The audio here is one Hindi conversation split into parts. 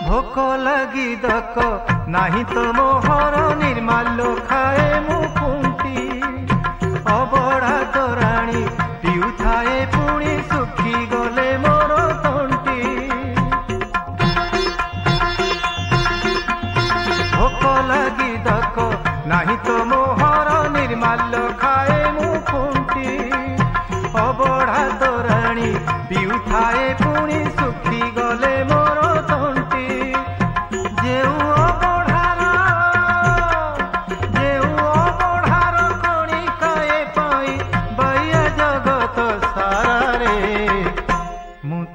भोक लगी दक नाही तो मोहर निर्माल्य खाए मुकुंटी अबड़ा तोराणी पिउथाए पुणी सुखी गले मोर तंटी भोक लगी दक नाही तो मोहर निर्माल्य खाए मुकुंटी अबड़ा तोराणी पिउथाए पुणी सुखी गले मोर तंटी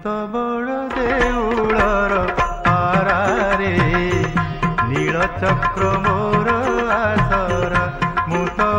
तब